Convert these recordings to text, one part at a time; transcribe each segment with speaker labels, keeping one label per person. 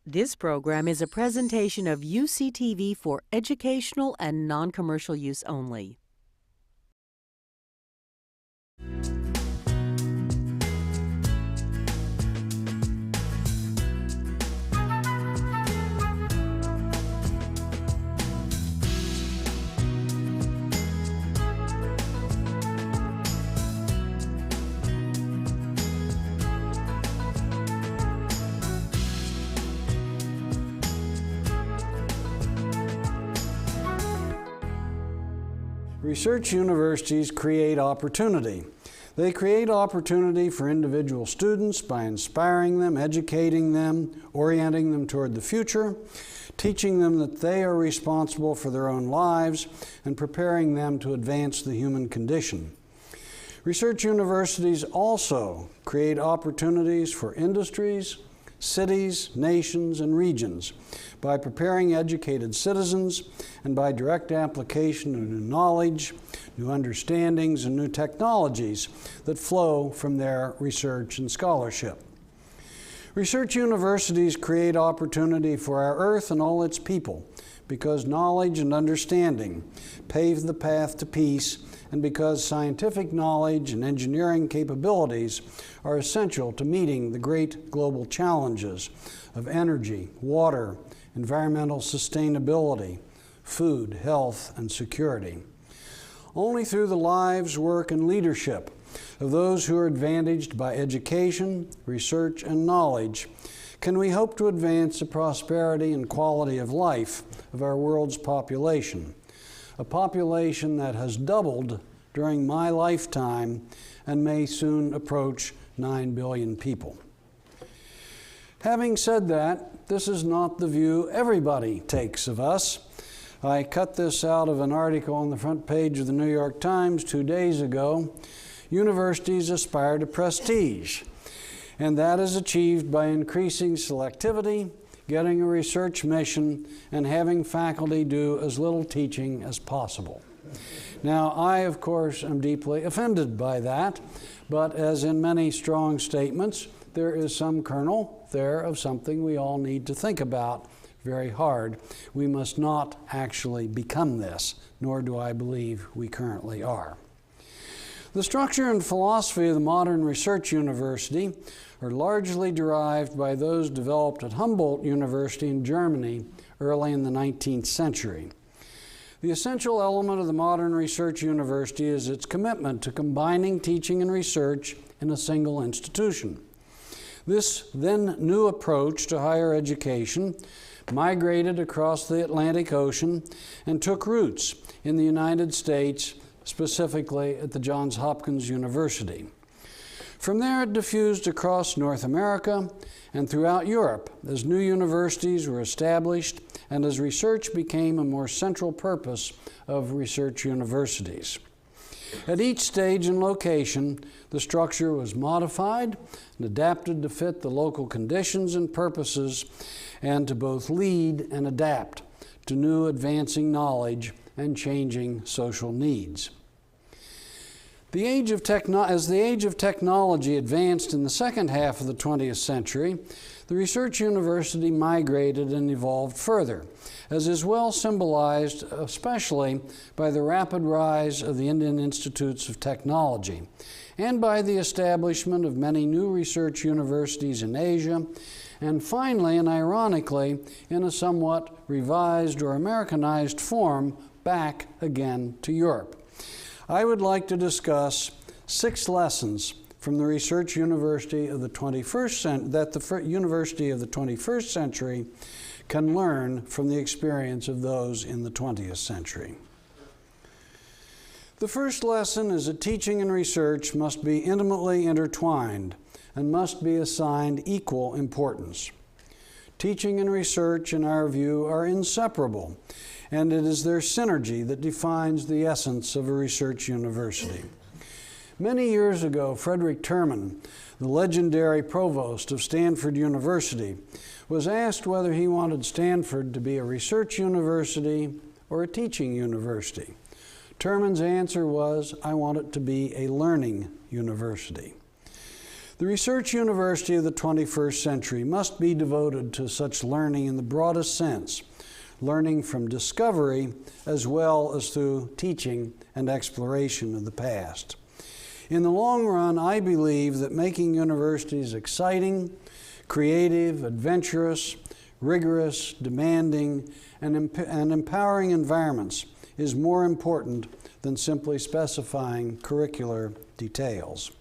Speaker 1: This program is a presentation of UCTV for educational and non-commercial use only.
Speaker 2: Research universities create opportunity. They create opportunity for individual students by inspiring them, educating them, orienting them toward the future, teaching them that they are responsible for their own lives, and preparing them to advance the human condition. Research universities also create opportunities for industries, cities, nations, and regions by preparing educated citizens and by direct application of new knowledge, new understandings, and new technologies that flow from their research and scholarship. Research universities create opportunity for our earth and all its people because knowledge and understanding pave the path to peace, and because scientific knowledge and engineering capabilities are essential to meeting the great global challenges of energy, water, environmental sustainability, food, health, and security. Only through the lives, work, and leadership of those who are advantaged by education, research, and knowledge can we hope to advance the prosperity and quality of life of our world's population, a population that has doubled during my lifetime and may soon approach 9 billion people. Having said that, this is not the view everybody takes of us. I cut this out of an article on the front page of the New York Times 2 days ago. Universities aspire to prestige, and that is achieved by increasing selectivity, getting a research mission, and having faculty do as little teaching as possible. Now, I, of course, am deeply offended by that, but as in many strong statements, there is some kernel there of something we all need to think about very hard. We must not actually become this, nor do I believe we currently are. The structure and philosophy of the modern research university are largely derived by those developed at Humboldt University in Germany early in the 19th century. The essential element of the modern research university is its commitment to combining teaching and research in a single institution. This then new approach to higher education migrated across the Atlantic Ocean and took roots in the United States, specifically at the Johns Hopkins University. From there, it diffused across North America and throughout Europe as new universities were established and as research became a more central purpose of research universities. At each stage and location, the structure was modified and adapted to fit the local conditions and purposes and to both lead and adapt to new advancing knowledge and changing social needs. As the age of technology advanced in the second half of the 20th century, the research university migrated and evolved further, as is well symbolized especially by the rapid rise of the Indian Institutes of Technology and by the establishment of many new research universities in Asia, and finally and ironically, in a somewhat revised or Americanized form, back again to Europe. I would like to discuss 6 lessons from the research university of the 21st century that the university of the 21st century can learn from the experience of those in the 20th century. The first lesson is that teaching and research must be intimately intertwined and must be assigned equal importance. Teaching and research, in our view, are inseparable, and it is their synergy that defines the essence of a research university. Many years ago, Frederick Terman, the legendary provost of Stanford University, was asked whether he wanted Stanford to be a research university or a teaching university. Terman's answer was, "I want it to be a learning university." The research university of the 21st century must be devoted to such learning in the broadest sense, learning from discovery as well as through teaching and exploration of the past. In the long run, I believe that making universities exciting, creative, adventurous, rigorous, demanding, and empowering environments is more important than simply specifying curricular details.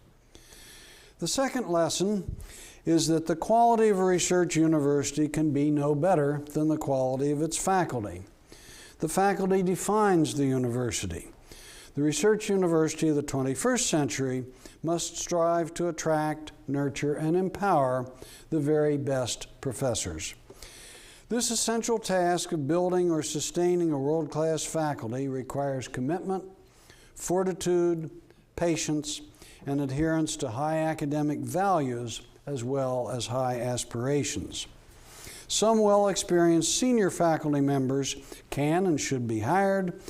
Speaker 2: The second lesson is that the quality of a research university can be no better than the quality of its faculty. The faculty defines the university. The research university of the 21st century must strive to attract, nurture, and empower the very best professors. This essential task of building or sustaining a world-class faculty requires commitment, fortitude, patience, and adherence to high academic values as well as high aspirations. Some well-experienced senior faculty members can and should be hired,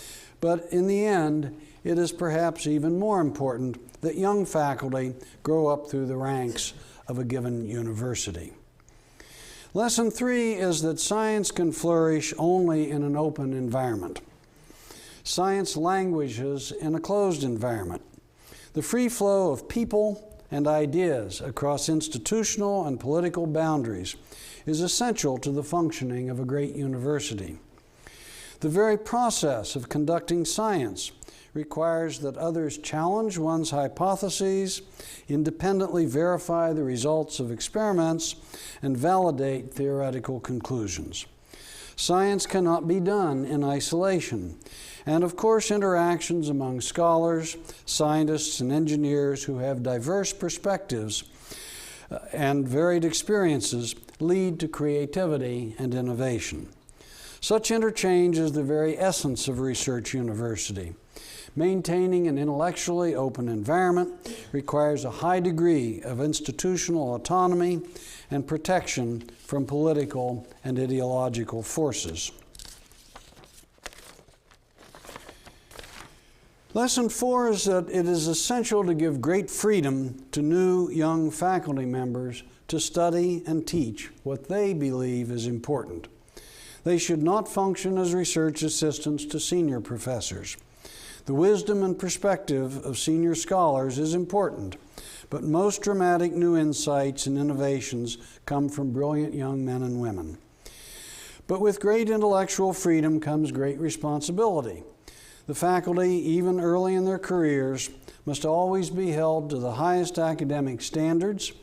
Speaker 2: but in the end, it is perhaps even more important that young faculty grow up through the ranks of a given university. Lesson 3 is that science can flourish only in an open environment. Science languishes in a closed environment. The free flow of people and ideas across institutional and political boundaries is essential to the functioning of a great university. The very process of conducting science requires that others challenge one's hypotheses, independently verify the results of experiments, and validate theoretical conclusions. Science cannot be done in isolation, and of course interactions among scholars, scientists, and engineers who have diverse perspectives and varied experiences lead to creativity and innovation. Such interchange is the very essence of a research university. Maintaining an intellectually open environment requires a high degree of institutional autonomy and protection from political and ideological forces. Lesson 4 is that it is essential to give great freedom to new young faculty members to study and teach what they believe is important. They should not function as research assistants to senior professors. The wisdom and perspective of senior scholars is important, but most dramatic new insights and innovations come from brilliant young men and women. But with great intellectual freedom comes great responsibility. The faculty, even early in their careers, must always be held to the highest academic standards,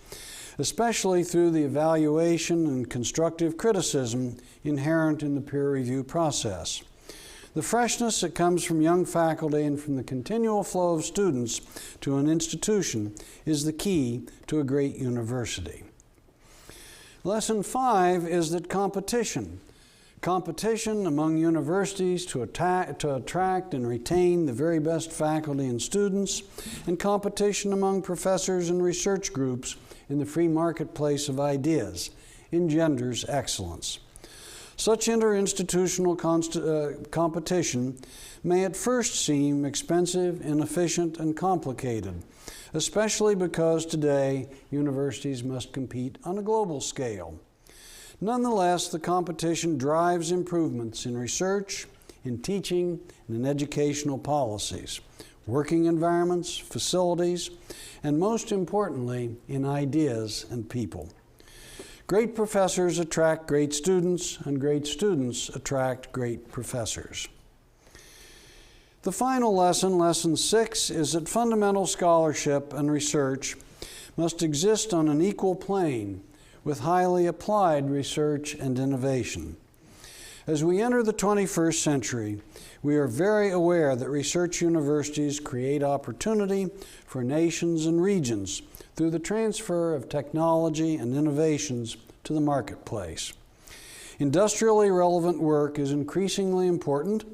Speaker 2: especially through the evaluation and constructive criticism inherent in the peer review process. The freshness that comes from young faculty and from the continual flow of students to an institution is the key to a great university. Lesson 5 is that competition among universities to attract and retain the very best faculty and students, and competition among professors and research groups in the free marketplace of ideas engenders excellence. Such interinstitutional competition may at first seem expensive, inefficient, and complicated, especially because today universities must compete on a global scale. Nonetheless, the competition drives improvements in research, in teaching, and in educational policies, working environments, facilities, and most importantly, in ideas and people. Great professors attract great students, and great students attract great professors. The final lesson, lesson 6, is that fundamental scholarship and research must exist on an equal plane with highly applied research and innovation. As we enter the 21st century, we are very aware that research universities create opportunity for nations and regions through the transfer of technology and innovations to the marketplace. Industrially relevant work is increasingly important,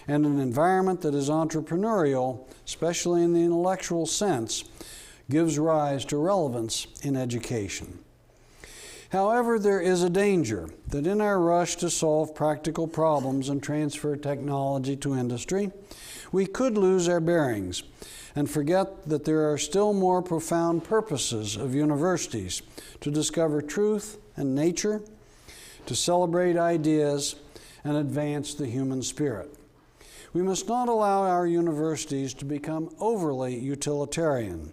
Speaker 2: and an environment that is entrepreneurial, especially in the intellectual sense, gives rise to relevance in education. However, there is a danger that in our rush to solve practical problems and transfer technology to industry, we could lose our bearings and forget that there are still more profound purposes of universities: to discover truth and nature, to celebrate ideas, and advance the human spirit. We must not allow our universities to become overly utilitarian.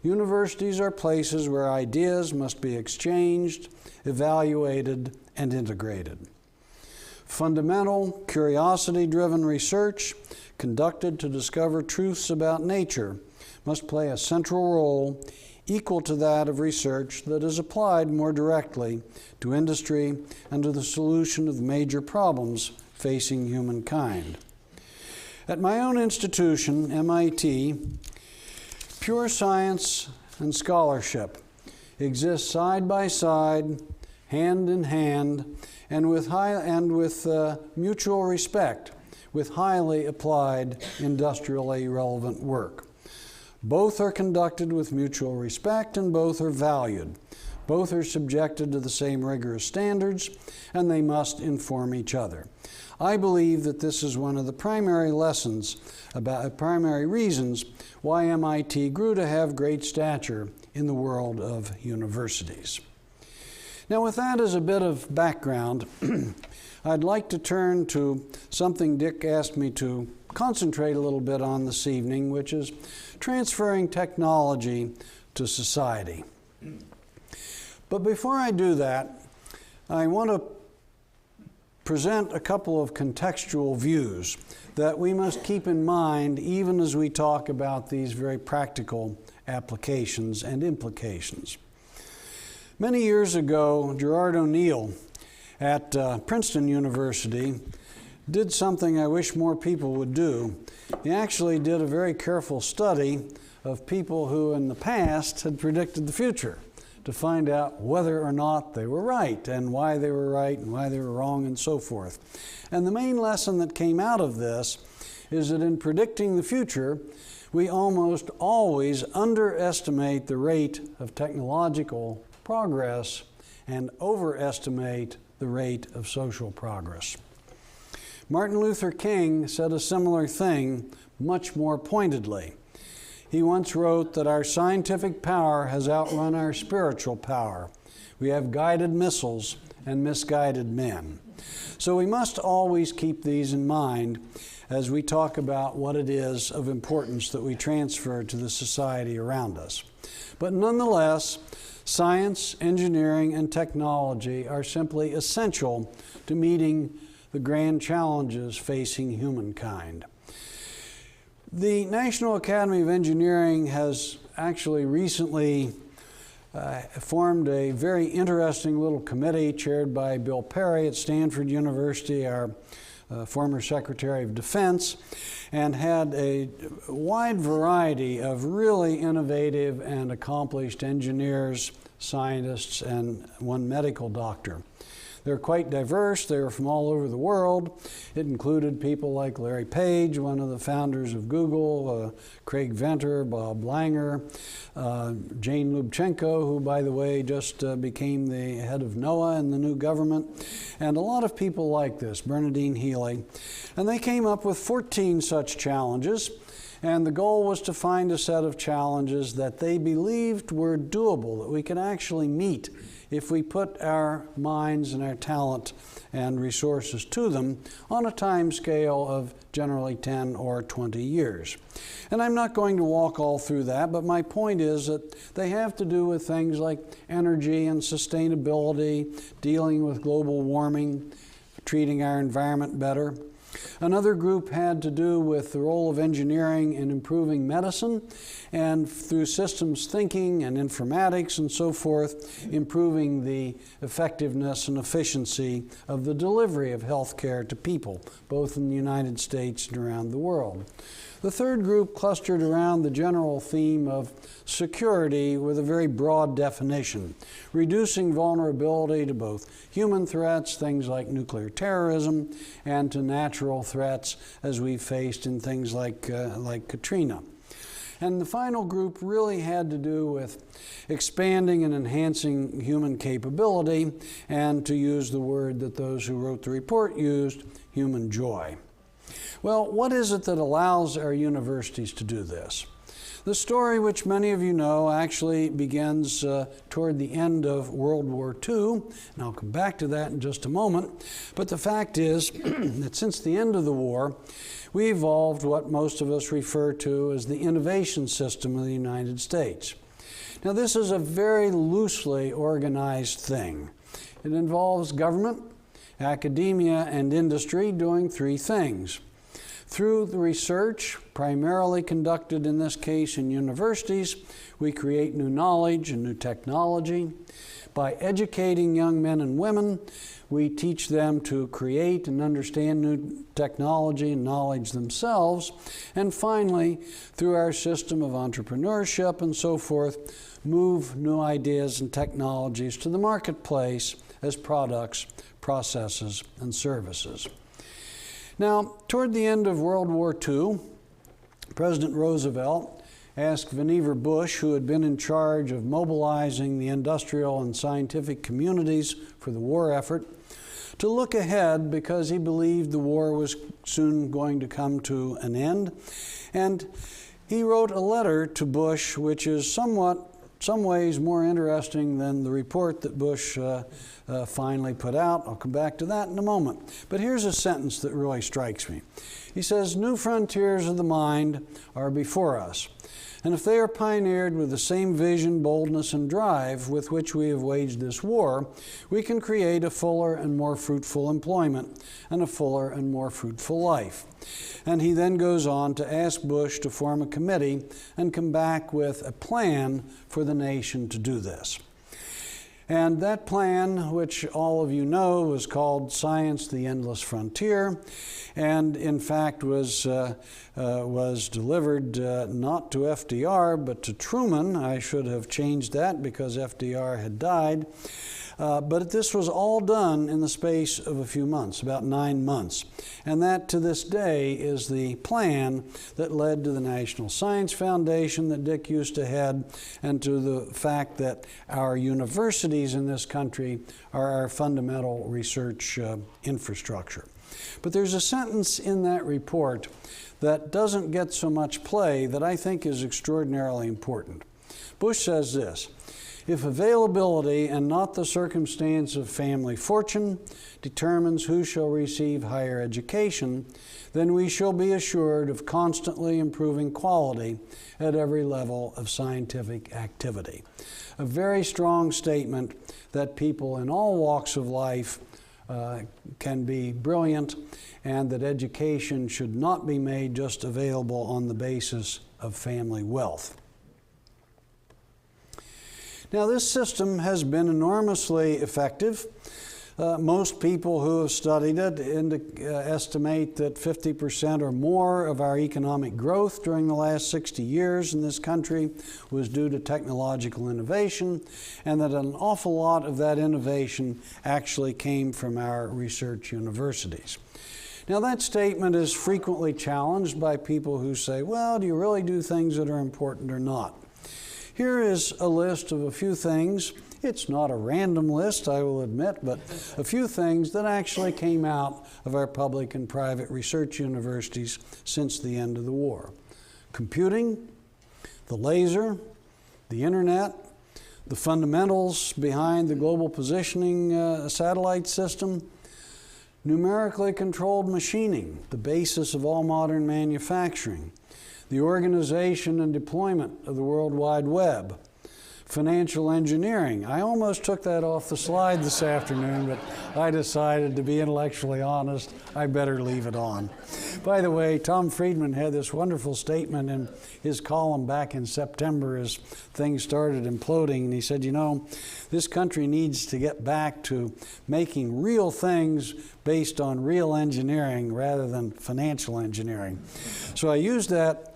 Speaker 2: Universities are places where ideas must be exchanged, evaluated, and integrated. Fundamental, curiosity-driven research conducted to discover truths about nature must play a central role equal to that of research that is applied more directly to industry and to the solution of major problems facing humankind. At my own institution, MIT, pure science and scholarship exist side by side, hand in hand, and with mutual respect, with highly applied, industrially relevant work. Both are conducted with mutual respect, and both are valued. Both are subjected to the same rigorous standards, and they must inform each other. I believe that this is one of the primary reasons why MIT grew to have great stature in the world of universities. Now, with that as a bit of background, I'd like to turn to something Dick asked me to concentrate a little bit on this evening, which is transferring technology to society. But before I do that, I want to present a couple of contextual views that we must keep in mind even as we talk about these very practical applications and implications. Many years ago, Gerard O'Neill at Princeton University did something I wish more people would do. He actually did a very careful study of people who in the past had predicted the future to find out whether or not they were right and why they were right and why they were wrong and so forth. And the main lesson that came out of this is that in predicting the future, we almost always underestimate the rate of technological progress and overestimate the rate of social progress. Martin Luther King said a similar thing much more pointedly. He once wrote that our scientific power has outrun our spiritual power. We have guided missiles and misguided men. So we must always keep these in mind as we talk about what it is of importance that we transfer to the society around us. But nonetheless, science, engineering, and technology are simply essential to meeting the grand challenges facing humankind. The National Academy of Engineering has actually recently formed a very interesting little committee chaired by Bill Perry at Stanford University, our former Secretary of Defense, and had a wide variety of really innovative and accomplished engineers, scientists, and one medical doctor. They're quite diverse. They were from all over the world. It included people like Larry Page, one of the founders of Google, Craig Venter, Bob Langer, Jane Lubchenco, who, by the way, just became the head of NOAA in the new government, and a lot of people like this, Bernadine Healy. And they came up with 14 such challenges, and the goal was to find a set of challenges that they believed were doable, that we could actually meet if we put our minds and our talent and resources to them on a time scale of generally 10 or 20 years. And I'm not going to walk all through that, but my point is that they have to do with things like energy and sustainability, dealing with global warming, treating our environment better. Another group had to do with the role of engineering in improving medicine, and through systems thinking and informatics and so forth, improving the effectiveness and efficiency of the delivery of health care to people, both in the United States and around the world. The third group clustered around the general theme of security with a very broad definition, reducing vulnerability to both human threats, things like nuclear terrorism, and to natural threats as we faced in things like Katrina. And the final group really had to do with expanding and enhancing human capability, and to use the word that those who wrote the report used, human joy. Well, what is it that allows our universities to do this? The story, which many of you know, actually begins toward the end of World War II, and I'll come back to that in just a moment. But the fact is that since the end of the war, we evolved what most of us refer to as the innovation system of the United States. Now, this is a very loosely organized thing. It involves government, academia, and industry doing three things. Through the research, primarily conducted in this case in universities, we create new knowledge and new technology. By educating young men and women, we teach them to create and understand new technology and knowledge themselves. And finally, through our system of entrepreneurship and so forth, move new ideas and technologies to the marketplace as products, processes, and services. Now, toward the end of World War II, President Roosevelt asked Vannevar Bush, who had been in charge of mobilizing the industrial and scientific communities for the war effort, to look ahead because he believed the war was soon going to come to an end. And he wrote a letter to Bush, which is some ways more interesting than the report that Bush finally put out. I'll come back to that in a moment. But here's a sentence that really strikes me. He says, "New frontiers of the mind are before us. And if they are pioneered with the same vision, boldness, and drive with which we have waged this war, we can create a fuller and more fruitful employment and a fuller and more fruitful life." And he then goes on to ask Bush to form a committee and come back with a plan for the nation to do this. And that plan, which all of you know, was called Science, the Endless Frontier, and in fact was delivered not to FDR, but to Truman. I should have changed that because FDR had died. But this was all done in the space of a few months, about 9 months. And that, to this day, is the plan that led to the National Science Foundation that Dick used to head, and to the fact that our universities in this country are our fundamental research infrastructure. But there's a sentence in that report that doesn't get so much play that I think is extraordinarily important. Bush says this: "If availability and not the circumstance of family fortune determines who shall receive higher education, then we shall be assured of constantly improving quality at every level of scientific activity." A very strong statement that people in all walks of life can be brilliant, and that education should not be made just available on the basis of family wealth. Now, this system has been enormously effective. Most people who have studied it estimate that 50% or more of our economic growth during the last 60 years in this country was due to technological innovation, and that an awful lot of that innovation actually came from our research universities. Now, that statement is frequently challenged by people who say, well, do you really do things that are important or not? Here is a list of a few things. It's not a random list, I will admit, but a few things that actually came out of our public and private research universities since the end of the war. Computing, the laser, the internet, the fundamentals behind the global positioning satellite system, numerically controlled machining, the basis of all modern manufacturing, the organization and deployment of the World Wide Web, financial engineering. I almost took that off the slide this afternoon, but I decided, to be intellectually honest, I better leave it on. By the way, Tom Friedman had this wonderful statement in his column back in September as things started imploding, and he said, you know, this country needs to get back to making real things based on real engineering rather than financial engineering. So I used that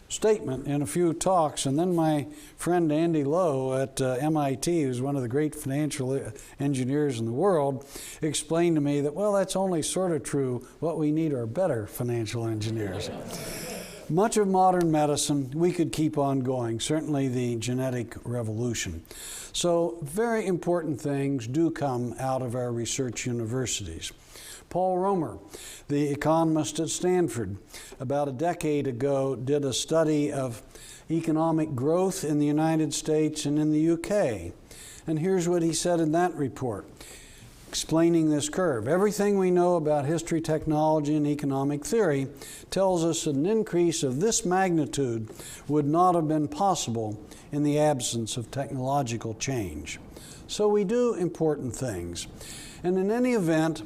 Speaker 2: statement in a few talks, and then my friend Andy Lowe at MIT, who's one of the great financial engineers in the world, explained to me that, well, that's only sort of true. What we need are better financial engineers. Much of modern medicine, we could keep on going, certainly the genetic revolution. So very important things do come out of our research universities. Paul Romer, the economist at Stanford, about a decade ago did a study of economic growth in the United States and in the UK. And here's what he said in that report, explaining this curve. Everything we know about history, technology, and economic theory tells us that an increase of this magnitude would not have been possible in the absence of technological change. So we do important things. And in any event,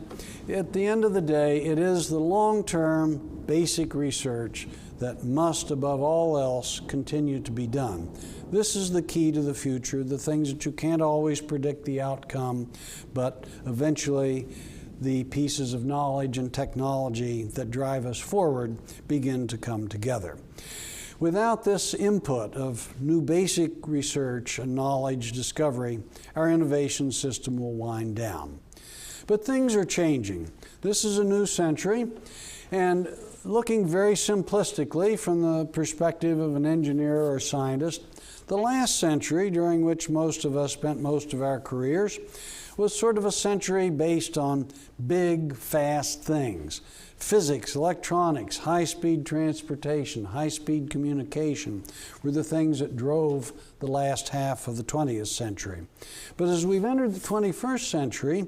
Speaker 2: at the end of the day, it is the long-term basic research that must, above all else, continue to be done. This is the key to the future, the things that you can't always predict the outcome, but eventually the pieces of knowledge and technology that drive us forward begin to come together. Without this input of new basic research and knowledge discovery, our innovation system will wind down. But things are changing. This is a new century, and looking very simplistically from the perspective of an engineer or scientist, the last century, during which most of us spent most of our careers, was sort of a century based on big, fast things. Physics, electronics, high-speed transportation, high-speed communication were the things that drove the last half of the 20th century. But as we've entered the 21st century,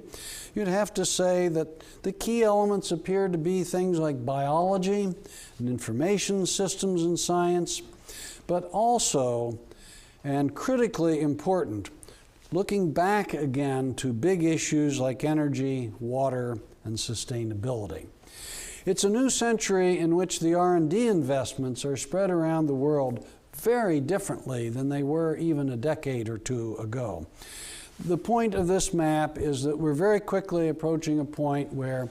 Speaker 2: you'd have to say that the key elements appear to be things like biology and information systems and science, but also, and critically important, looking back again to big issues like energy, water, and sustainability. It's a new century in which the R&D investments are spread around the world very differently than they were even a decade or two ago. The point of this map is that we're very quickly approaching a point where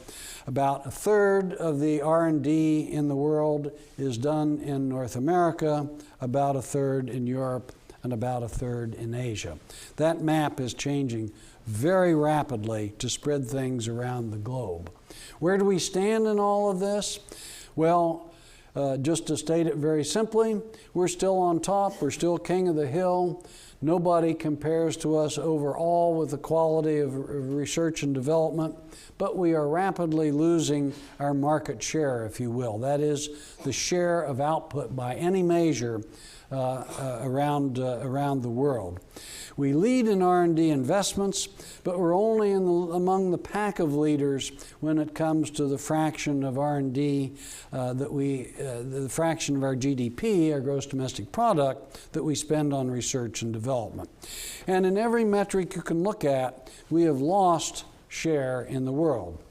Speaker 2: about a third of the R&D in the world is done in North America, about a third in Europe, and about a third in Asia. That map is changing very rapidly to spread things around the globe. Where do we stand in all of this? Well, just to state it very simply, we're still on top, we're still king of the hill. Nobody compares to us overall with the quality of research and development, but we are rapidly losing our market share, if you will. That is the share of output by any measure around the world. We lead in R&D investments, but we're only among the pack of leaders when it comes to the fraction of R&D the fraction of our GDP, our gross domestic product, that we spend on research and development. And in every metric you can look at, we have lost share in the world.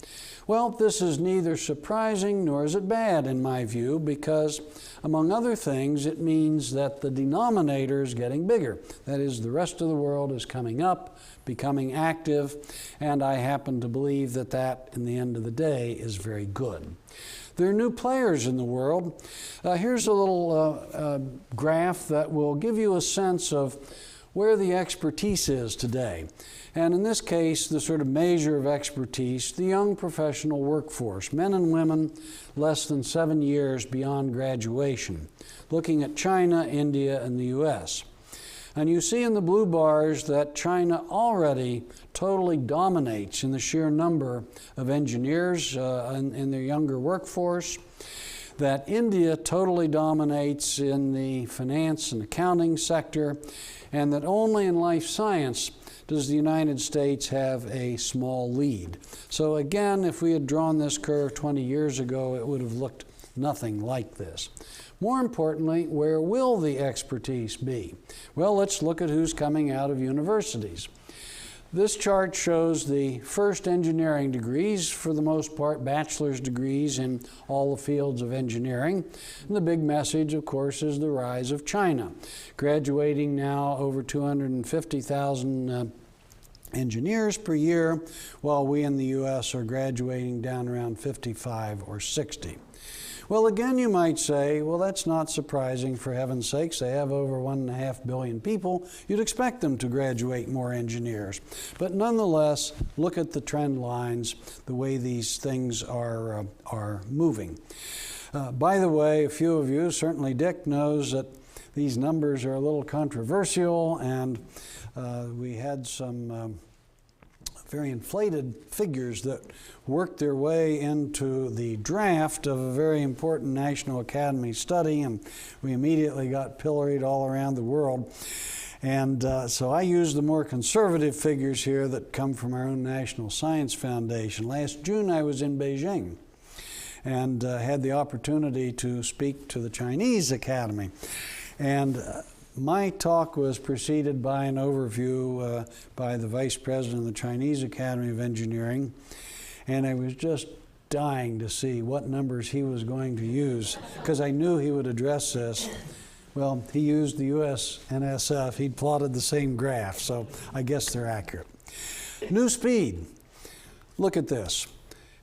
Speaker 2: Well, this is neither surprising nor is it bad in my view, because among other things, it means that the denominator is getting bigger. That is, the rest of the world is coming up, becoming active, and I happen to believe that that, in the end of the day, is very good. There are new players in the world. Here's a little graph that will give you a sense of where the expertise is today. And in this case, the sort of measure of expertise, the young professional workforce, men and women less than 7 years beyond graduation, looking at China, India, and the US. And you see in the blue bars that China already totally dominates in the sheer number of engineers in their younger workforce, that India totally dominates in the finance and accounting sector, and that only in life science does the United States have a small lead. So again, if we had drawn this curve 20 years ago, it would have looked nothing like this. More importantly, where will the expertise be? Well, let's look at who's coming out of universities. This chart shows the first engineering degrees, for the most part bachelor's degrees in all the fields of engineering. And the big message, of course, is the rise of China, graduating now over 250,000 engineers per year, while we in the US are graduating down around 55 or 60. Well, again, you might say, well, that's not surprising, for heaven's sakes. They have over 1.5 billion people. You'd expect them to graduate more engineers. But nonetheless, look at the trend lines, the way these things are moving. By the way, a few of you, certainly Dick, knows that these numbers are a little controversial, and we had some very inflated figures that worked their way into the draft of a very important National Academy study, and we immediately got pilloried all around the world. And so I use the more conservative figures here that come from our own National Science Foundation. Last June I was in Beijing and had the opportunity to speak to the Chinese Academy. And my talk was preceded by an overview by the Vice President of the Chinese Academy of Engineering, and I was just dying to see what numbers he was going to use, because I knew he would address this. Well, he used the US NSF. He'd plotted the same graph, so I guess they're accurate. New speed. Look at this.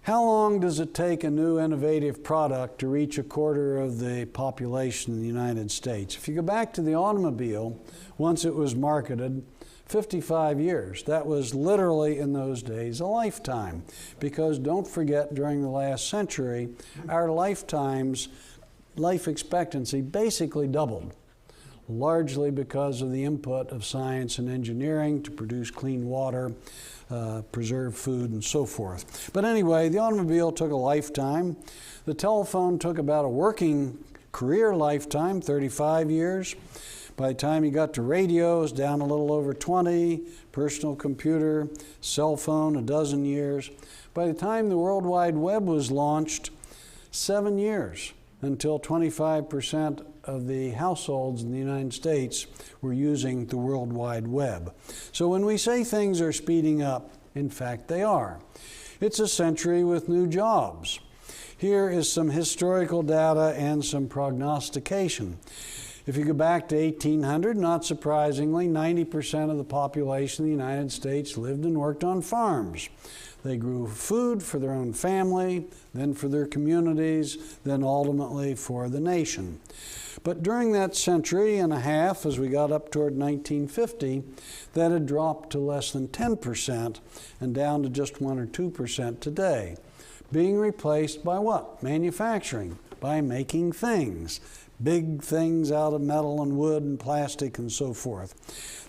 Speaker 2: How long does it take a new innovative product to reach a quarter of the population in the United States? If you go back to the automobile, once it was marketed, 55 years. That was literally, in those days, a lifetime. Because don't forget, during the last century, our life expectancy basically doubled, largely because of the input of science and engineering to produce clean water, preserve food, and so forth. But anyway, the automobile took a lifetime. The telephone took about a working career lifetime, 35 years. By the time you got to radios, down a little over 20, personal computer, cell phone, a dozen years. By the time the World Wide Web was launched, 7 years, until 25% of the households in the United States were using the World Wide Web. So when we say things are speeding up, in fact they are. It's a century with new jobs. Here is some historical data and some prognostication. If you go back to 1800, not surprisingly, 90% of the population of the United States lived and worked on farms. They grew food for their own family, then for their communities, then ultimately for the nation. But during that century and a half, as we got up toward 1950, that had dropped to less than 10% and down to just 1 or 2% today, being replaced by what? Manufacturing, by making things. Big things out of metal and wood and plastic and so forth.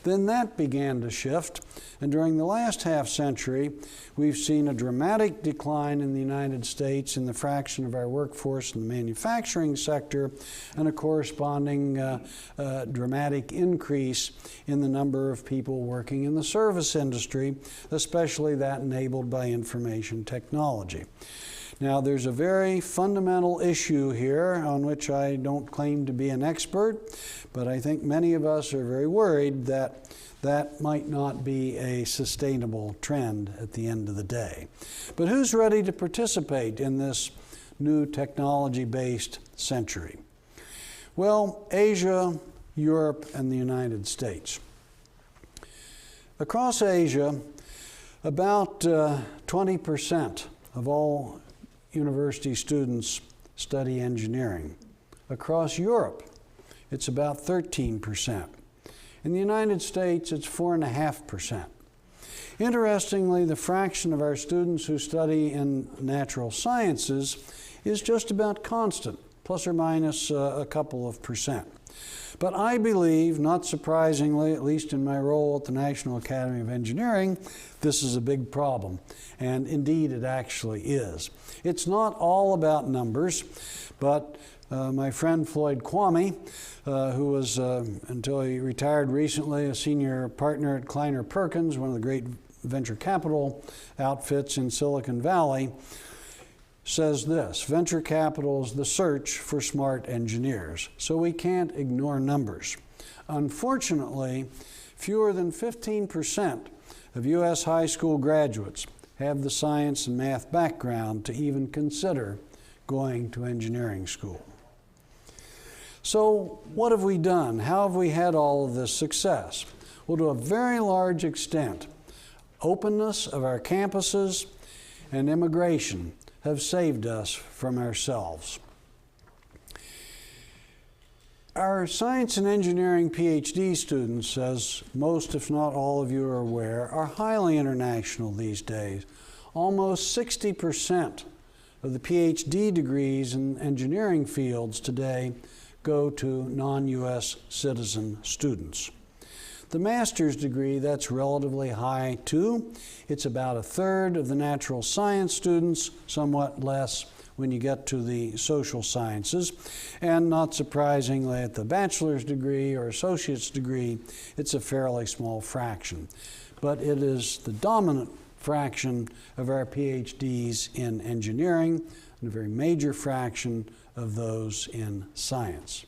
Speaker 2: Then that began to shift, and during the last half century, we've seen a dramatic decline in the United States in the fraction of our workforce in the manufacturing sector, and a corresponding dramatic increase in the number of people working in the service industry, especially that enabled by information technology. Now, there's a very fundamental issue here on which I don't claim to be an expert, but I think many of us are very worried that that might not be a sustainable trend at the end of the day. But who's ready to participate in this new technology-based century? Well, Asia, Europe, and the United States. Across Asia, about 20% of all university students study engineering. Across Europe, it's about 13%. In the United States, it's 4.5%. Interestingly, the fraction of our students who study in natural sciences is just about constant, plus or minus a couple of percent. But I believe, not surprisingly, at least in my role at the National Academy of Engineering, this is a big problem. And indeed, it actually is. It's not all about numbers, but my friend Floyd Kwame, who was, until he retired recently, a senior partner at Kleiner Perkins, one of the great venture capital outfits in Silicon Valley, says this: venture capital is the search for smart engineers. So we can't ignore numbers. Unfortunately, fewer than 15% of U.S. high school graduates have the science and math background to even consider going to engineering school. So what have we done? How have we had all of this success? Well, to a very large extent, openness of our campuses and immigration have saved us from ourselves. Our science and engineering PhD students, as most if not all of you are aware, are highly international these days. Almost 60% of the PhD degrees in engineering fields today go to non-US citizen students. The master's degree, that's relatively high too. It's about a third of the natural science students, somewhat less when you get to the social sciences. And not surprisingly, at the bachelor's degree or associate's degree, it's a fairly small fraction. But it is the dominant fraction of our PhDs in engineering and a very major fraction of those in science.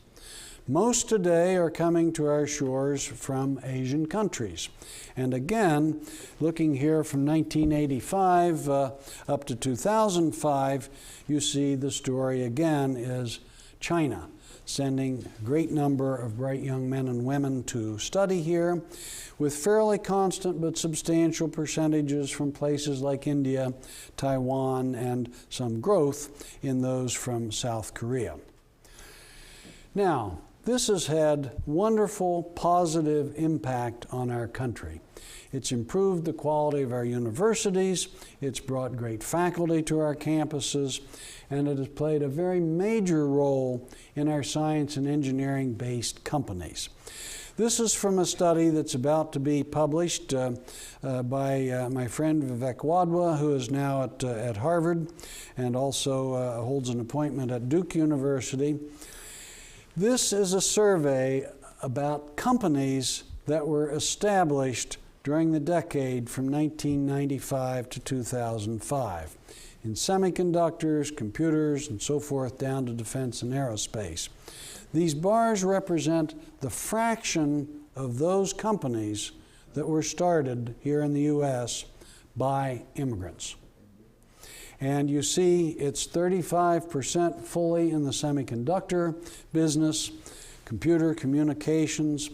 Speaker 2: Most today are coming to our shores from Asian countries. And again, looking here from 1985 up to 2005, you see the story again is China, sending a great number of bright young men and women to study here, with fairly constant but substantial percentages from places like India, Taiwan, and some growth in those from South Korea. Now, this has had wonderful positive impact on our country. It's improved the quality of our universities, it's brought great faculty to our campuses, and it has played a very major role in our science and engineering-based companies. This is from a study that's about to be published by my friend Vivek Wadhwa, who is now at Harvard and also holds an appointment at Duke University. This is a survey about companies that were established during the decade from 1995 to 2005 in semiconductors, computers, and so forth, down to defense and aerospace. These bars represent the fraction of those companies that were started here in the U.S. by immigrants. And you see it's 35% fully in the semiconductor business, computer communications,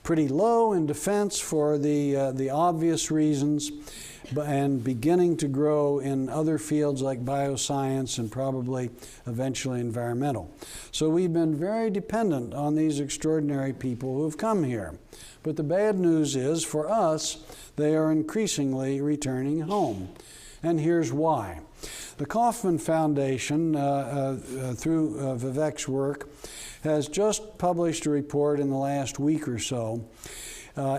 Speaker 2: pretty low in defense for the obvious reasons, and beginning to grow in other fields like bioscience and probably eventually environmental. So we've been very dependent on these extraordinary people who have come here. But the bad news is, for us, they are increasingly returning home. And here's why. The Kauffman Foundation, through Vivek's work, has just published a report in the last week or so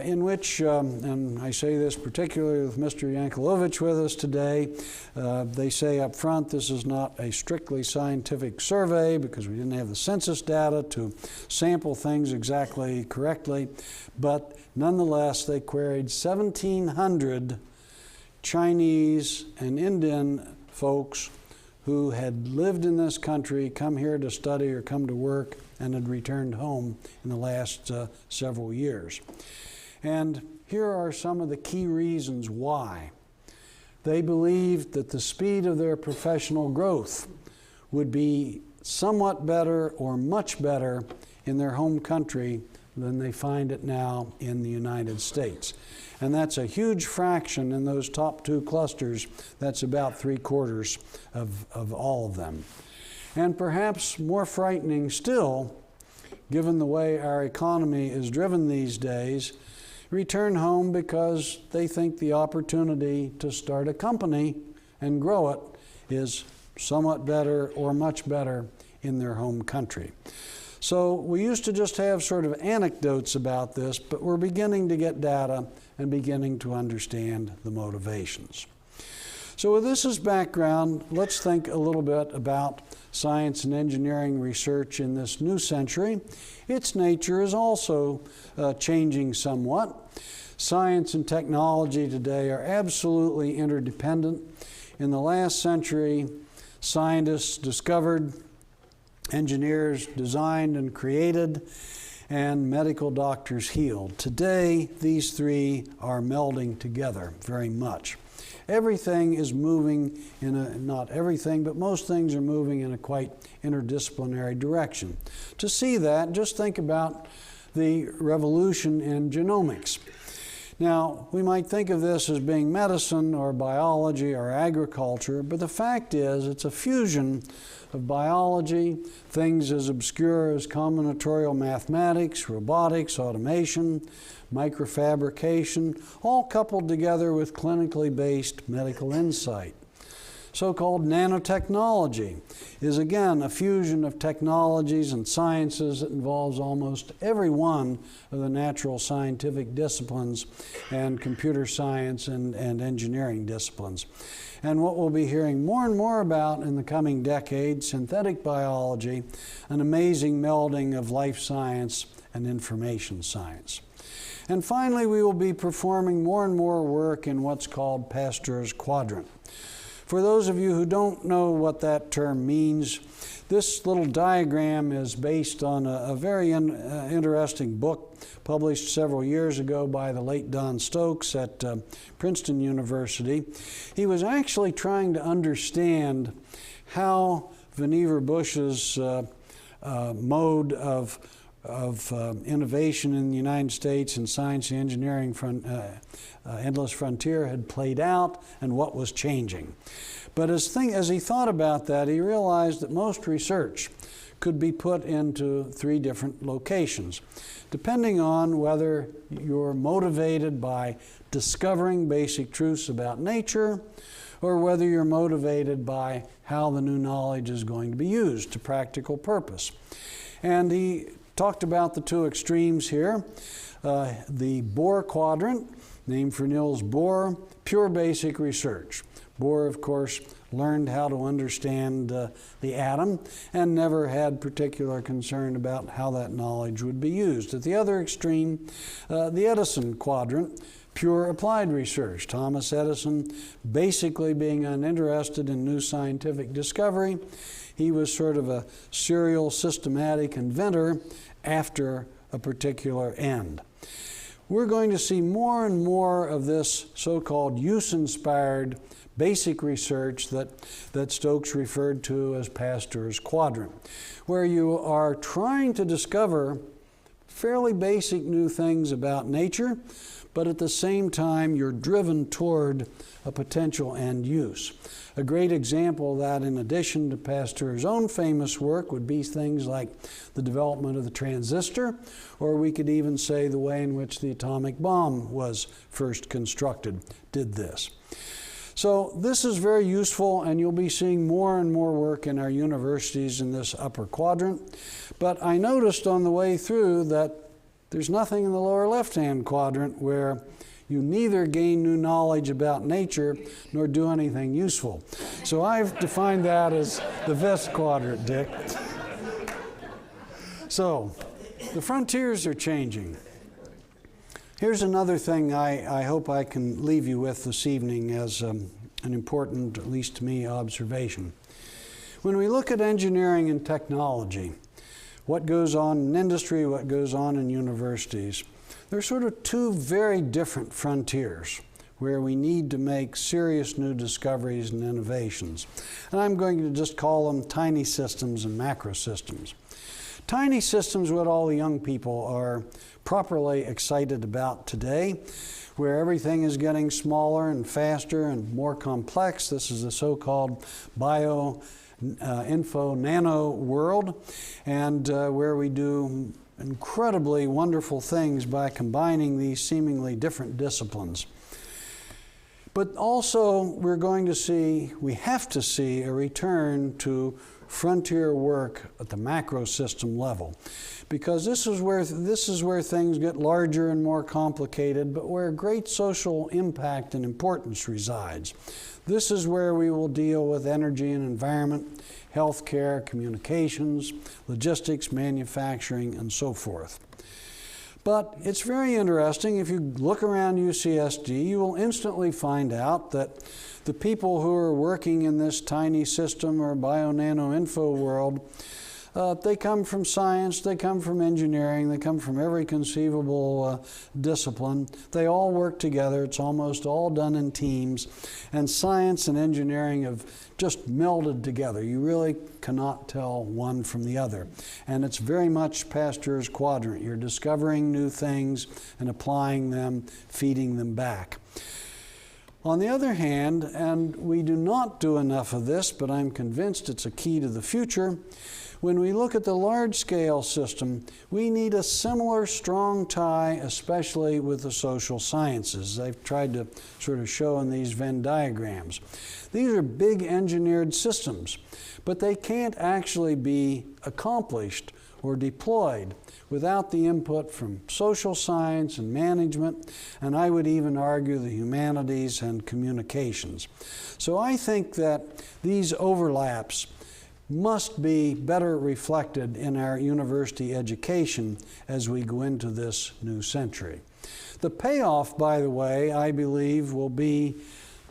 Speaker 2: in which, and I say this particularly with Mr. Yankelovich with us today, they say up front this is not a strictly scientific survey because we didn't have the census data to sample things exactly correctly, but nonetheless they queried 1,700 Chinese and Indian folks who had lived in this country, come here to study or come to work, and had returned home in the last several years. And here are some of the key reasons why. They believed that the speed of their professional growth would be somewhat better or much better in their home country than they find it now in the United States. And that's a huge fraction in those top two clusters. That's about 3/4 of all of them. And perhaps more frightening still, given the way our economy is driven these days, return home because they think the opportunity to start a company and grow it is somewhat better or much better in their home country. So we used to just have sort of anecdotes about this, but we're beginning to get data and beginning to understand the motivations. So with this as background, let's think a little bit about science and engineering research in this new century. Its nature is also changing somewhat. Science and technology today are absolutely interdependent. In the last century, scientists discovered, engineers designed and created, and medical doctors healed. Today, these three are melding together very much. Everything is moving in a, not everything, but most things are moving in a quite interdisciplinary direction. To see that, just think about the revolution in genomics. Now, we might think of this as being medicine or biology or agriculture, but the fact is it's a fusion of biology, things as obscure as combinatorial mathematics, robotics, automation, microfabrication, all coupled together with clinically based medical insight. So-called nanotechnology is again a fusion of technologies and sciences that involves almost every one of the natural scientific disciplines and computer science and engineering disciplines. And what we'll be hearing more and more about in the coming decade, synthetic biology, an amazing melding of life science and information science. And finally, we will be performing more and more work in what's called Pasteur's quadrant. For those of you who don't know what that term means, this little diagram is based on a very interesting book published several years ago by the late Don Stokes at Princeton University. He was actually trying to understand how Vannevar Bush's mode of innovation in the United States and science and engineering endless frontier had played out and what was changing. But as he thought about that, he realized that most research could be put into 3 different locations, depending on whether you're motivated by discovering basic truths about nature or whether you're motivated by how the new knowledge is going to be used to practical purpose. And he talked about the 2 extremes here. The Bohr quadrant, named for Niels Bohr, pure basic research. Bohr, of course, learned how to understand the atom and never had particular concern about how that knowledge would be used. At the other extreme, the Edison quadrant, pure applied research. Thomas Edison basically being uninterested in new scientific discovery. He was sort of a serial systematic inventor after a particular end. We're going to see more and more of this so-called use-inspired basic research that Stokes referred to as Pasteur's quadrant, where you are trying to discover fairly basic new things about nature, but at the same time you're driven toward a potential end use. A great example of that, in addition to Pasteur's own famous work, would be things like the development of the transistor, or we could even say the way in which the atomic bomb was first constructed did this. So this is very useful, and you'll be seeing more and more work in our universities in this upper quadrant. But I noticed on the way through that there's nothing in the lower left-hand quadrant where you neither gain new knowledge about nature nor do anything useful. So I've defined that as the vest quadrant, Dick. So the frontiers are changing. Here's another thing I hope I can leave you with this evening as an important, at least to me, observation. When we look at engineering and technology, what goes on in industry, what goes on in universities, there's sort of 2 very different frontiers where we need to make serious new discoveries and innovations. And I'm going to just call them tiny systems and macro systems. Tiny systems, what all the young people are properly excited about today, where everything is getting smaller and faster and more complex. This is the so-called info nano world, and where we do incredibly wonderful things by combining these seemingly different disciplines. But also we have to see a return to frontier work at the macro system level, because this is where things get larger and more complicated, but where great social impact and importance resides. This is where we will deal with energy and environment, healthcare, communications, logistics, manufacturing, and so forth. But it's very interesting. If you look around UCSD, you will instantly find out that the people who are working in this tiny system or bio-nano-info world, they come from science, they come from engineering, they come from every conceivable discipline. They all work together. It's almost all done in teams. And science and engineering have just melded together. You really cannot tell one from the other. And it's very much Pasteur's quadrant. You're discovering new things and applying them, feeding them back. On the other hand, and we do not do enough of this, but I'm convinced it's a key to the future, when we look at the large-scale system, we need a similar strong tie, especially with the social sciences. I've tried to sort of show in these Venn diagrams. These are big engineered systems, but they can't actually be accomplished or deployed without the input from social science and management, and I would even argue the humanities and communications. So I think that these overlaps must be better reflected in our university education as we go into this new century. The payoff, by the way, I believe will be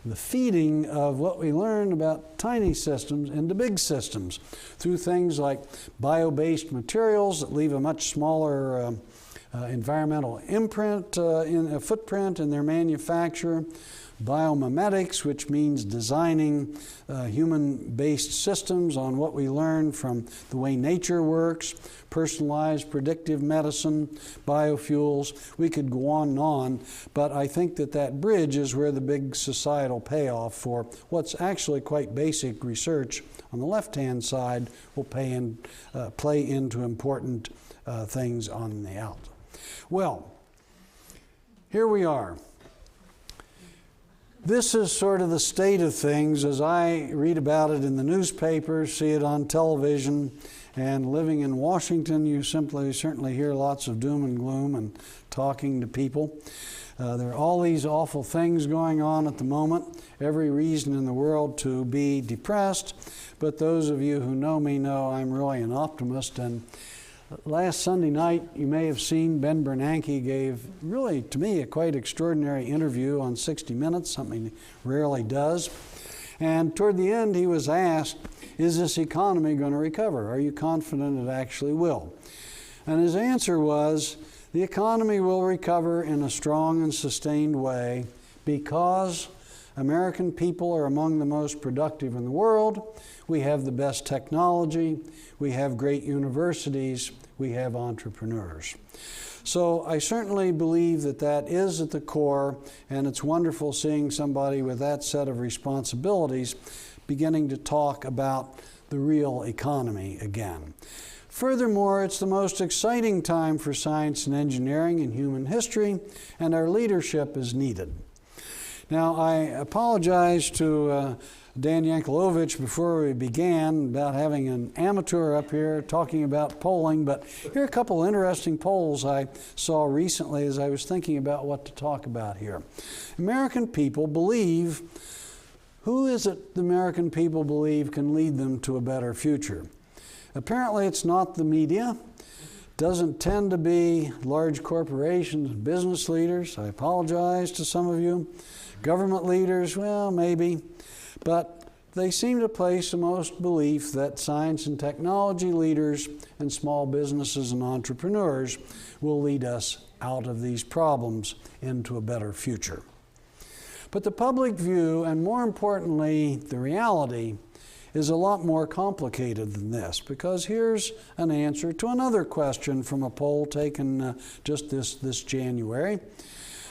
Speaker 2: the feeding of what we learn about tiny systems into big systems through things like bio-based materials that leave a much smaller environmental footprint in their manufacture, biomimetics, which means designing human-based systems on what we learn from the way nature works, personalized predictive medicine, biofuels. We could go on, but I think that that bridge is where the big societal payoff for what's actually quite basic research on the left-hand side will play into important things on the out. Well, here we are. This is sort of the state of things as I read about it in the newspaper, see it on television, and living in Washington, you certainly hear lots of doom and gloom and talking to people. There are all these awful things going on at the moment, every reason in the world to be depressed, but those of you who know me know I'm really an optimist, and last Sunday night, you may have seen Ben Bernanke gave, really, to me, a quite extraordinary interview on 60 Minutes, something he rarely does. And toward the end, he was asked, is this economy going to recover? Are you confident it actually will? And his answer was, the economy will recover in a strong and sustained way because American people are among the most productive in the world. We have the best technology. We have great universities. We have entrepreneurs. So I certainly believe that that is at the core, and it's wonderful seeing somebody with that set of responsibilities beginning to talk about the real economy again. Furthermore, it's the most exciting time for science and engineering in human history, and our leadership is needed. Now, I apologize to Dan Yankelovich before we began about having an amateur up here talking about polling, but here are a couple interesting polls I saw recently as I was thinking about what to talk about here. American people believe, who is it the American people believe can lead them to a better future? Apparently it's not the media. Doesn't tend to be large corporations, business leaders. I apologize to some of you. Government leaders, well, maybe. But they seem to place the most belief that science and technology leaders and small businesses and entrepreneurs will lead us out of these problems into a better future. But the public view, and more importantly, the reality, is a lot more complicated than this, because here's an answer to another question from a poll taken just this January.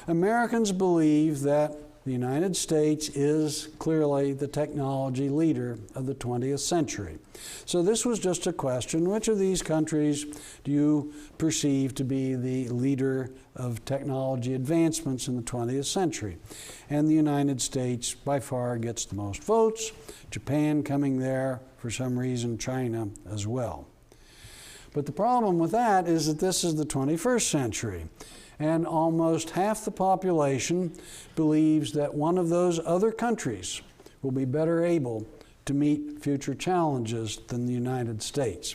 Speaker 2: Americans believe that the United States is clearly the technology leader of the 20th century. So this was just a question, which of these countries do you perceive to be the leader of technology advancements in the 20th century? And the United States by far gets the most votes, Japan coming there, for some reason China as well. But the problem with that is that this is the 21st century. And almost half the population believes that one of those other countries will be better able to meet future challenges than the United States.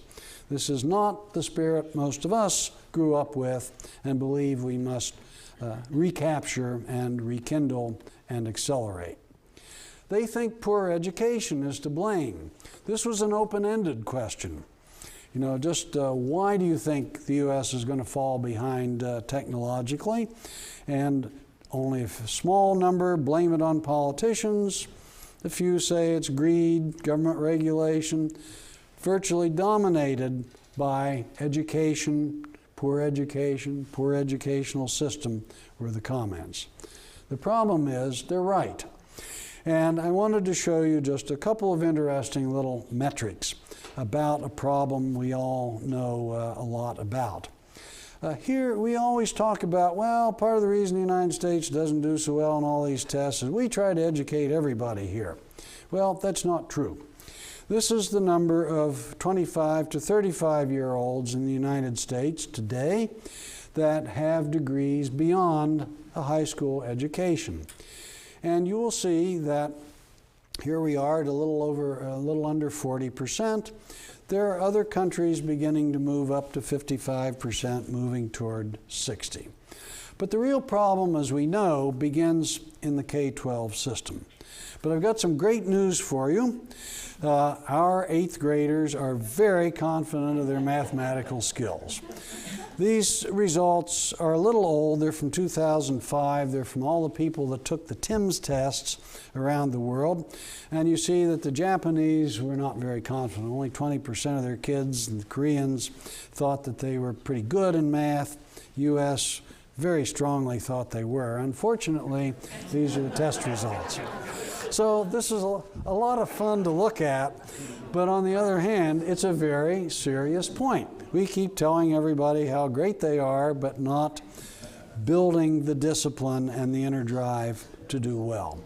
Speaker 2: This is not the spirit most of us grew up with and believe we must recapture and rekindle and accelerate. They think poor education is to blame. This was an open-ended question. You know, just why do you think the U.S. is going to fall behind technologically? And only a small number blame it on politicians. A few say it's greed, government regulation, virtually dominated by education, poor educational system were the comments. The problem is they're right. And I wanted to show you just a couple of interesting little metrics. about a problem we all know a lot about. Here we always talk about, well, part of the reason the United States doesn't do so well on all these tests is we try to educate everybody here. Well, that's not true. This is the number of 25 to 35-year-olds in the United States today that have degrees beyond a high school education. And you will see that here we are at a little under 40%. There are other countries beginning to move up to 55%, moving toward 60%. But the real problem, as we know, begins in the K-12 system. But I've got some great news for you. Our 8th graders are very confident of their mathematical skills. These results are a little old. They're from 2005. They're from all the people that took the TIMSS tests around the world. And you see that the Japanese were not very confident. Only 20% of their kids, and the Koreans, thought that they were pretty good in math. U.S. very strongly thought they were. Unfortunately, these are the test results. So this is a lot of fun to look at, but on the other hand, it's a very serious point. We keep telling everybody how great they are, but not building the discipline and the inner drive to do well.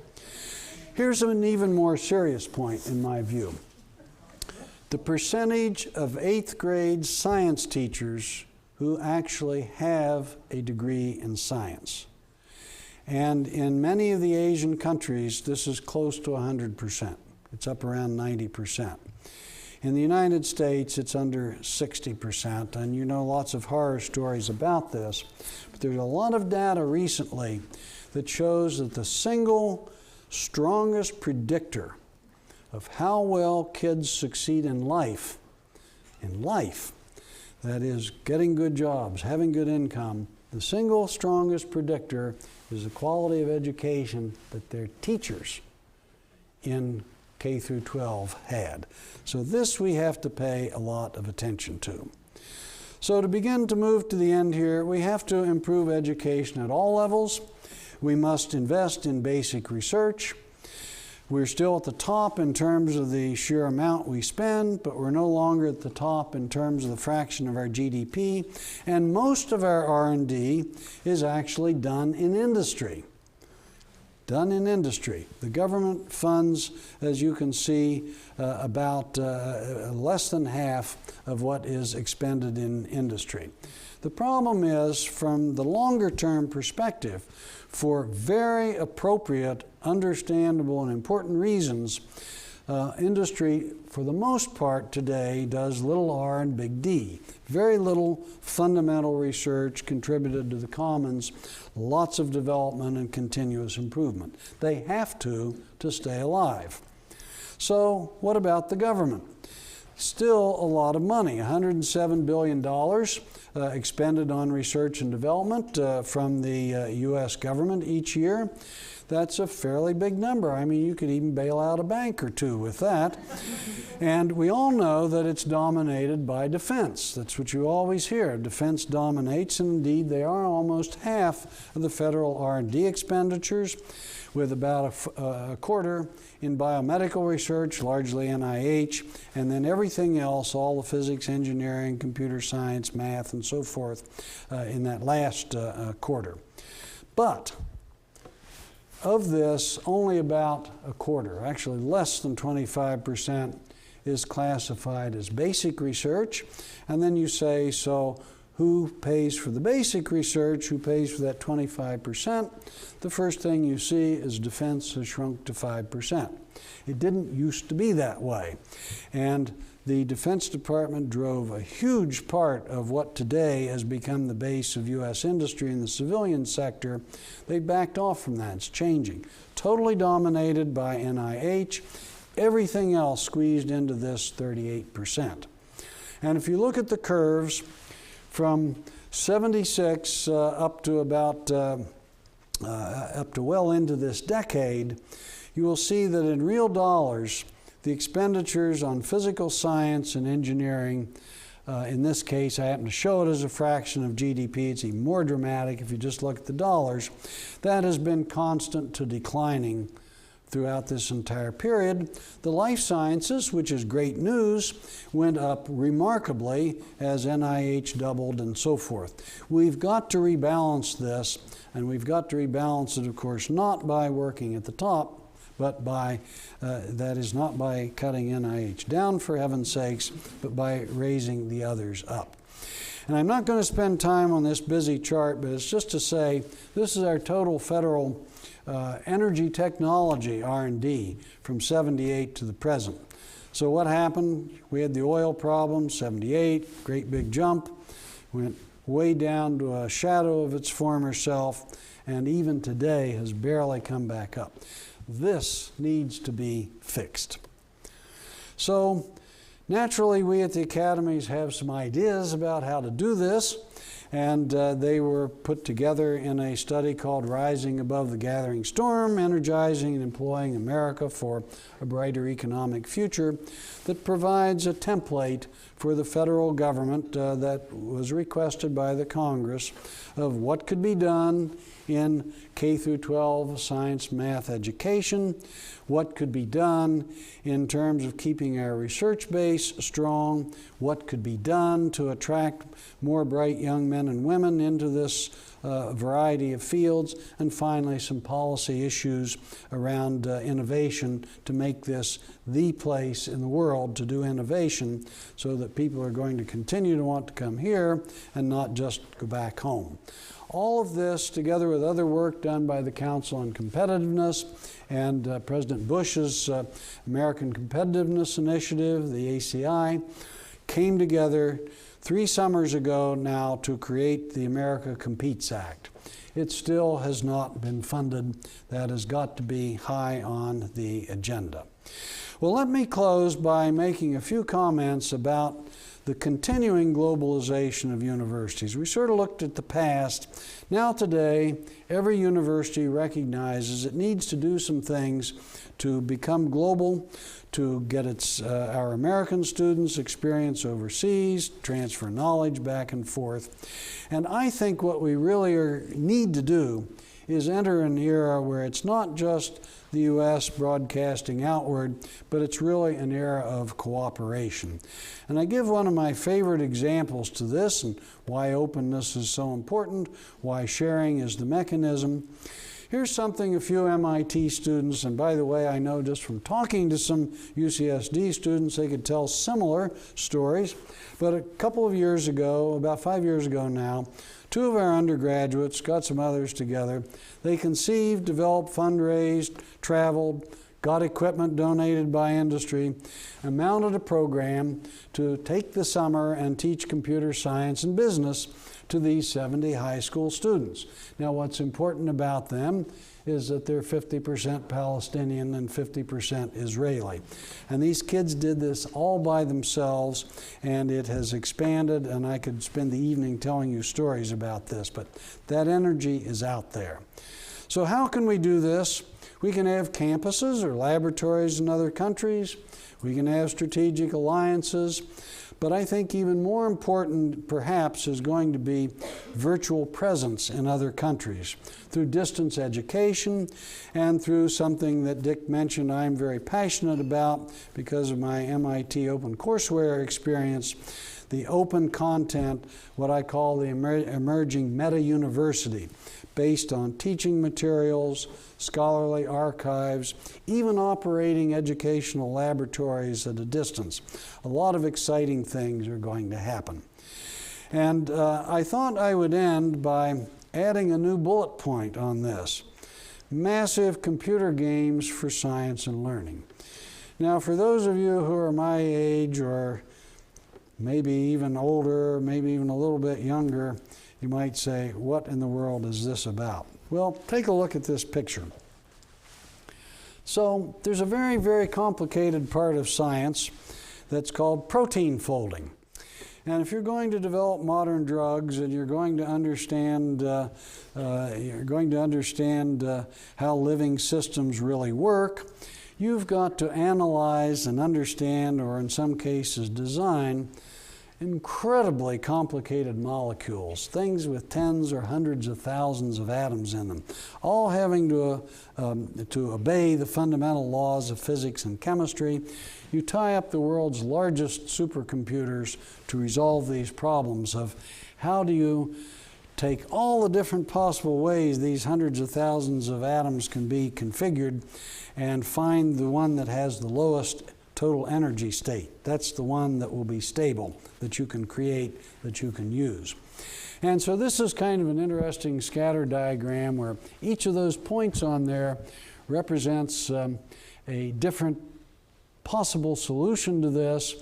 Speaker 2: Here's an even more serious point in my view. The percentage of 8th grade science teachers who actually have a degree in science. And in many of the Asian countries, this is close to 100%. It's up around 90%. In the United States, it's under 60%, and you know lots of horror stories about this. But there's a lot of data recently that shows that the single strongest predictor of how well kids succeed in life, that is, getting good jobs, having good income, the single strongest predictor is the quality of education that their teachers in K through 12 had. So this we have to pay a lot of attention to. So to begin to move to the end here, we have to improve education at all levels. We must invest in basic research. We're still at the top in terms of the sheer amount we spend, but we're no longer at the top in terms of the fraction of our GDP. And most of our R&D is actually done in industry. The government funds, as you can see, about less than half of what is expended in industry. The problem is, from the longer-term perspective, for very appropriate, understandable, and important reasons, industry, for the most part today, does little r and big D. Very little fundamental research contributed to the commons, lots of development and continuous improvement. They have to stay alive. So what about the government? Still a lot of money, $107 billion expended on research and development from the U.S. government each year. That's a fairly big number. I mean, you could even bail out a bank or two with that. And we all know that it's dominated by defense. That's what you always hear. Defense dominates, and indeed they are almost half of the federal R&D expenditures, with about a quarter in biomedical research, largely NIH, and then everything else, all the physics, engineering, computer science, math, and so forth, in that last quarter. But of this, only about a quarter, actually less than 25%, is classified as basic research. And then you say, so who pays for the basic research? Who pays for that 25%? The first thing you see is defense has shrunk to 5%. It didn't used to be that way. And the Defense Department drove a huge part of what today has become the base of U.S. industry in the civilian sector. They backed off from that. It's changing. Totally dominated by NIH. Everything else squeezed into this 38%. And if you look at the curves from 76 up to about up to well into this decade, you will see that in real dollars, the expenditures on physical science and engineering, in this case, I happen to show it as a fraction of GDP. It's even more dramatic if you just look at the dollars. That has been constant to declining throughout this entire period. The life sciences, which is great news, went up remarkably as NIH doubled and so forth. We've got to rebalance this, and we've got to rebalance it, of course, not by working at the top, but by, that is not by cutting NIH down, for heaven's sakes, but by raising the others up. And I'm not going to spend time on this busy chart, but it's just to say this is our total federal energy technology R&D from 78 to the present. So what happened? We had the oil problem, 78, great big jump, went way down to a shadow of its former self, and even today has barely come back up. This needs to be fixed. So naturally, we at the academies have some ideas about how to do this, and they were put together in a study called Rising Above the Gathering Storm, Energizing and Employing America for a Brighter Economic Future, that provides a template for the federal government that was requested by the Congress of what could be done in K through 12 science, math education, what could be done in terms of keeping our research base strong, what could be done to attract more bright young men and women into this variety of fields, and finally some policy issues around innovation to make this the place in the world to do innovation so that people are going to continue to want to come here and not just go back home. All of this, together with other work done by the Council on Competitiveness and President Bush's American Competitiveness Initiative, the ACI, came together 3 summers ago now to create the America Competes Act. It still has not been funded. That has got to be high on the agenda. Well, let me close by making a few comments about the continuing globalization of universities. We sort of looked at the past. Now today, every university recognizes it needs to do some things to become global, to get our American students experience overseas, transfer knowledge back and forth. And I think what we really need to do is enter an era where it's not just the U.S. broadcasting outward, but it's really an era of cooperation. And I give one of my favorite examples to this and why openness is so important, why sharing is the mechanism. Here's something a few MIT students, and by the way, I know just from talking to some UCSD students, they could tell similar stories. But a couple of years ago, about 5 years ago now, 2 of our undergraduates got some others together. They conceived, developed, fundraised, traveled, got equipment donated by industry, and mounted a program to take the summer and teach computer science and business to these 70 high school students. Now, what's important about them is that they're 50% Palestinian and 50% Israeli. And these kids did this all by themselves, and it has expanded, and I could spend the evening telling you stories about this, but that energy is out there. So how can we do this? We can have campuses or laboratories in other countries. We can have strategic alliances. But I think even more important, perhaps, is going to be virtual presence in other countries through distance education and through something that Dick mentioned I'm very passionate about because of my MIT OpenCourseware experience, the open content, what I call the emerging meta-university, based on teaching materials, scholarly archives, even operating educational laboratories at a distance. A lot of exciting things are going to happen. And I thought I would end by adding a new bullet point on this. Massive computer games for science and learning. Now, for those of you who are my age or maybe even older, maybe even a little bit younger, you might say, what in the world is this about? Well, take a look at this picture. So there's a very, very complicated part of science that's called protein folding. And if you're going to develop modern drugs and you're going to understand how living systems really work, you've got to analyze and understand, or in some cases design, incredibly complicated molecules, things with tens or hundreds of thousands of atoms in them, all having to obey the fundamental laws of physics and chemistry. You tie up the world's largest supercomputers to resolve these problems of how do you take all the different possible ways these hundreds of thousands of atoms can be configured and find the one that has the lowest total energy state. That's the one that will be stable, that you can create, that you can use. And so this is kind of an interesting scatter diagram where each of those points on there represents a different possible solution to this,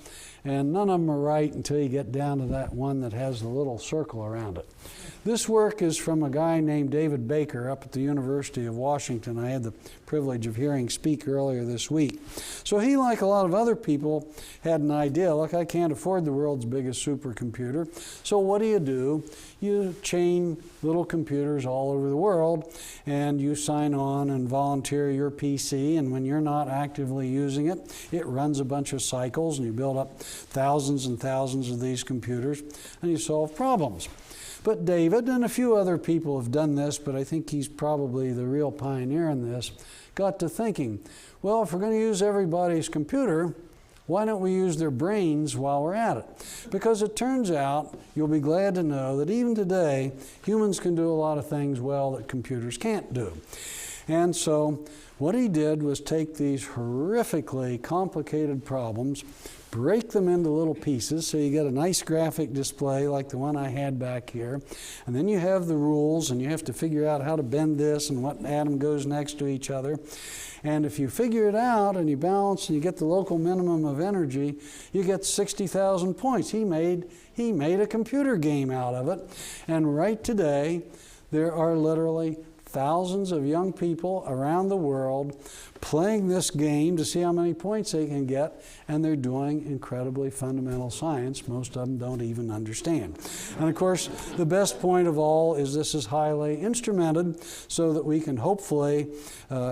Speaker 2: and none of them are right until you get down to that one that has the little circle around it. This work is from a guy named David Baker up at the University of Washington. I had the privilege of hearing speak earlier this week. So he, like a lot of other people, had an idea, look, I can't afford the world's biggest supercomputer, so what do? You chain little computers all over the world, and you sign on and volunteer your PC, and when you're not actively using it, it runs a bunch of cycles, and you build up thousands and thousands of these computers, and you solve problems. But David and a few other people have done this, but I think he's probably the real pioneer in this, got to thinking, well, if we're going to use everybody's computer, why don't we use their brains while we're at it? Because it turns out, you'll be glad to know that even today, humans can do a lot of things well that computers can't do. And so what he did was take these horrifically complicated problems, break them into little pieces so you get a nice graphic display like the one I had back here, and then you have the rules and you have to figure out how to bend this and what atom goes next to each other. And if you figure it out and you balance and you get the local minimum of energy, you get 60,000 points. He made a computer game out of it. And right today, there are literally thousands of young people around the world playing this game to see how many points they can get, and they're doing incredibly fundamental science most of them don't even understand. And of course, the best point of all is this is highly instrumented so that we can hopefully,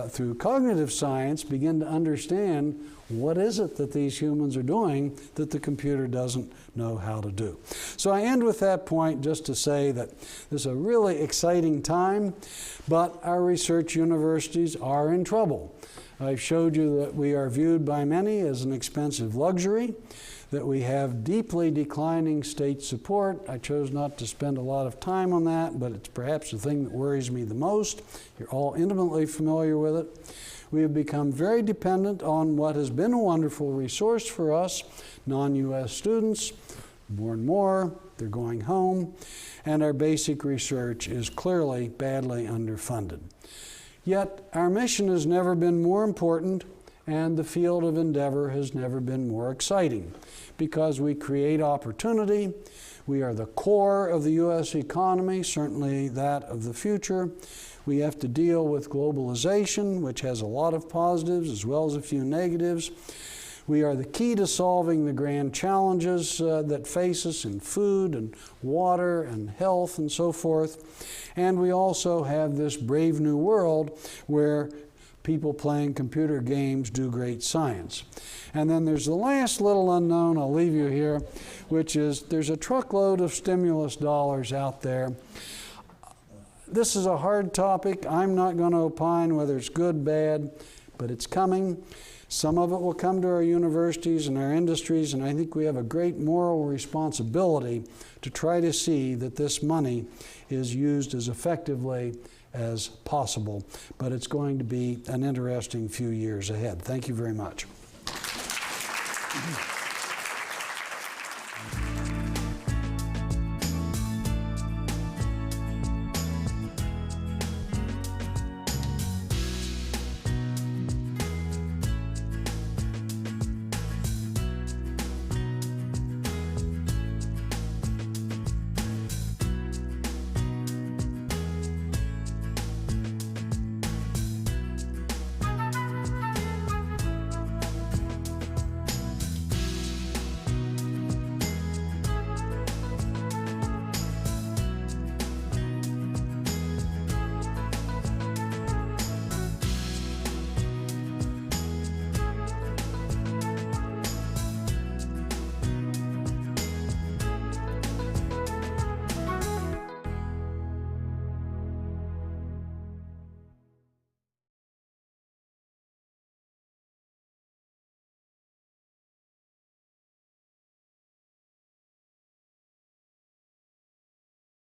Speaker 2: through cognitive science, begin to understand what is it that these humans are doing that the computer doesn't know how to do. So I end with that point just to say that this is a really exciting time, but our research universities are in trouble. I've showed you that we are viewed by many as an expensive luxury, that we have deeply declining state support. I chose not to spend a lot of time on that, but it's perhaps the thing that worries me the most. You're all intimately familiar with it. We have become very dependent on what has been a wonderful resource for us, non-U.S. students. More and more, they're going home, and our basic research is clearly badly underfunded. Yet, our mission has never been more important, and the field of endeavor has never been more exciting, because we create opportunity. We are the core of the U.S. economy, certainly that of the future. We have to deal with globalization, which has a lot of positives as well as a few negatives. We are the key to solving the grand challenges that face us in food and water and health and so forth. And we also have this brave new world where people playing computer games do great science. And then there's the last little unknown I'll leave you here, which is there's a truckload of stimulus dollars out there. This is a hard topic. I'm not going to opine whether it's good, bad, but it's coming. Some of it will come to our universities and our industries, and I think we have a great moral responsibility to try to see that this money is used as effectively as possible. But it's going to be an interesting few years ahead. Thank you very much.